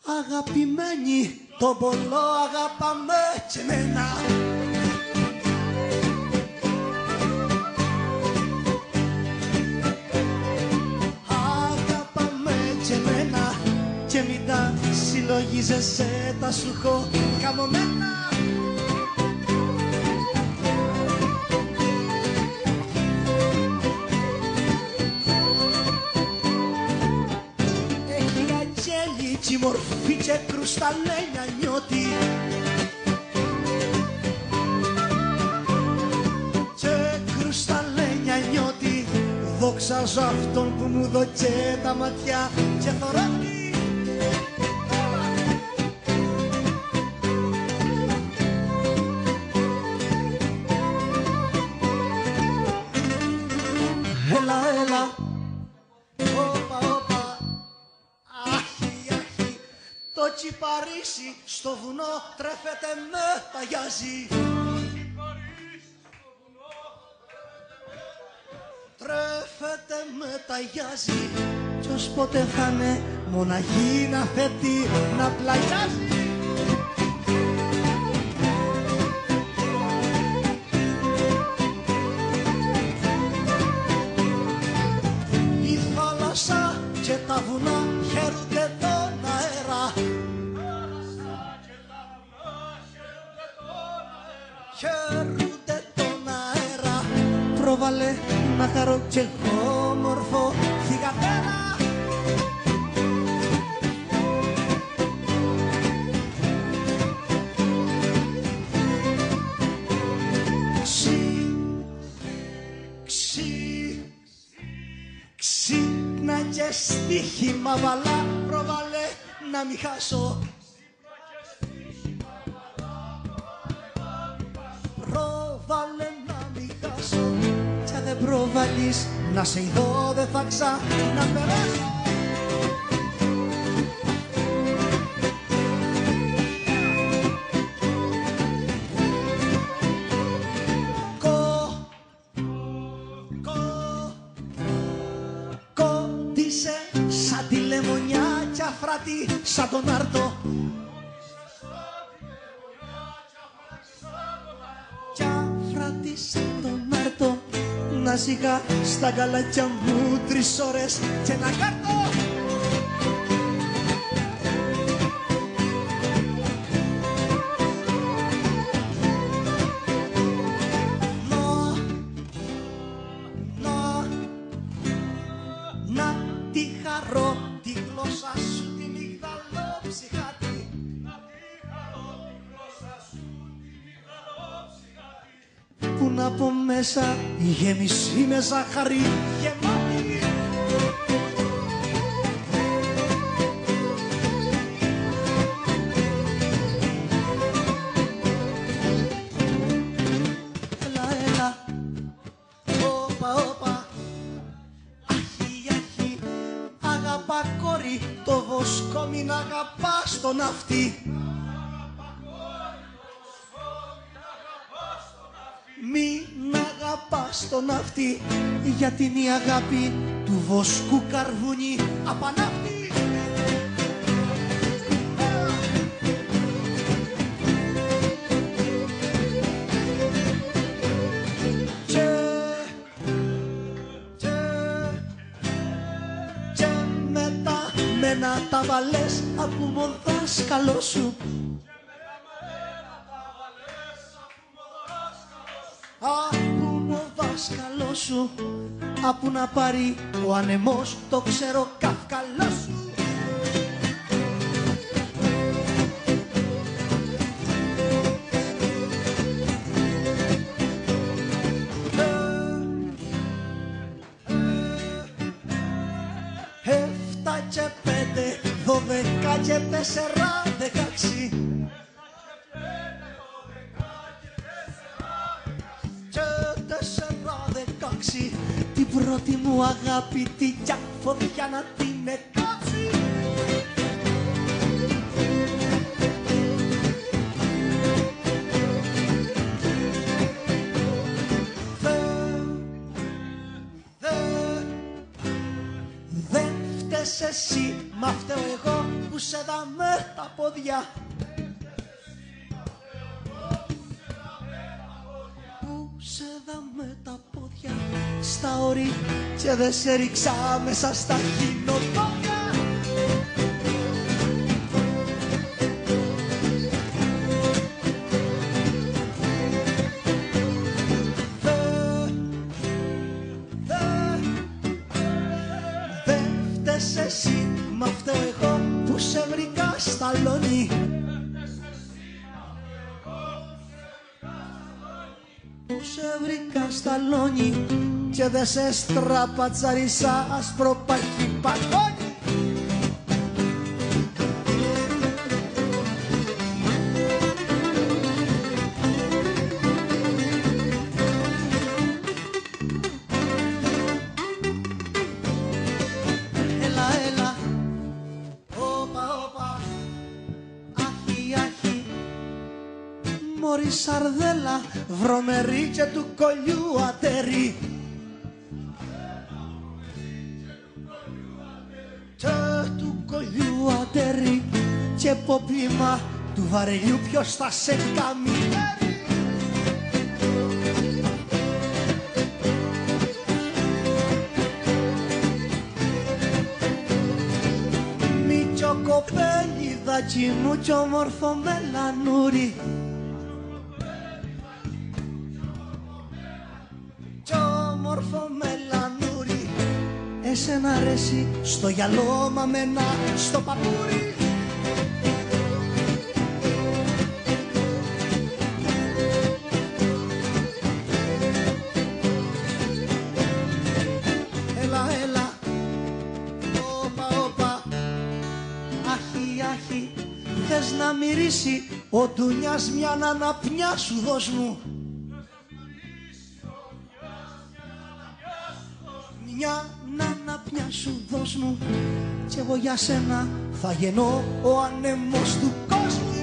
Αγαπημένη, τον πολλό αγαπάμε και εμένα. Αγαπάμε και εμένα και μην τα συλλογίζεσαι, τα σου έχω καμωμένα. Κι μορφή και κρουσταλένια νιώτη και κρουσταλένια νιώτη. Δόξαζω αυτόν που μου δώκε τα ματιά και θωρώνει. Έλα, έλα, όπα, όπα, το τσιπαρίσι στο βουνό τρέφεται με ταγιάζει. Τρέφεται με ταγιάζει κι ως πότε θα είναι μοναχή να θέτει να πλαγιάζει. Η θάλασσα και τα βουνά χαίρονται τον αέρα. Χαίρονται τον αέρα. Πρόβαλε να χαρώ κι εγώ μορφό θυγατέρα. Ξύπνα και στοίχημα βαλά. Πρόβαλε να μη χάσω. Πρόβαλε να μη χάσω. Κι αν δεν προβαλείς να σε ειδώ δεν θα ξαναπεράσω. Κόντισε σαν τη λεμονιά κι αφράτη σαν τον άρτο. Κι αφράτη σαν τον άρτο. Να σιγά στα καλάκια μου 3 ώρες και να κάρτω. Να τη χαρώ τη γλώσσα σου τη μυγδαλόψυχατη. Να τη χαρώ τη γλώσσα σου τη μυγδαλόψυχατη. Που να πω μέσα η γέμιση με ζάχαρη γεμάτη. Έλα, έλα, όπα, όπα, αχι, αχι. Αγαπά κόρη το βοσκό, μην αγαπάς τον αυτή. Μην αγαπάς τον αυτή, γιατί είναι η αγάπη του βοσκού καρβούνι απανάφτη. Και μετά μένα τα βαλές από mon δάσκαλό σου. Απού μου δάσκαλό σου, απού να πάρει ο ανεμός το ξέρω καυκαλό σου. Εφτά και 5, 12 και 4, 16. Την πρώτη μου αγάπη την κι φωτιά να την εκάψει. Δεν φταίει φταίς εσύ, μα φταίω εγώ που σε δαμε τα πόδια. Που σε δαμε τα πόδια στα όρη και δεν σε ρίξα μέσα στα κοινοπόδια. Εσύ, μα φταίω εγώ που σε βρήκα σταλόνι. Που σε βρήκα σταλόνι και δε σε στραπατσαρίσα άσπρο παχύ παγόνι. Μωρή σαρδέλα, βρωμερή και του κολλιού ατέρι. Και του κολλιού ατέρι και ποπήμα του βαρελιού ποιος θα σε καμινέρι. Μη κι ο κοπέλιδάκι μου κι όμορφο μελανούρι. Όμορφο μελανούρι, εσένα αρέσει στο γυαλό μα μένα στο παπούρι. Έλα, έλα, όπα, όπα, άχι, άχι, θες να μυρίσει ο ντουνιάς μια αναπνιά σου δώσ' μου. Μια αναπνιά σου δώσ' μου κι εγώ για σένα θα γεννώ ο άνεμος του κόσμου.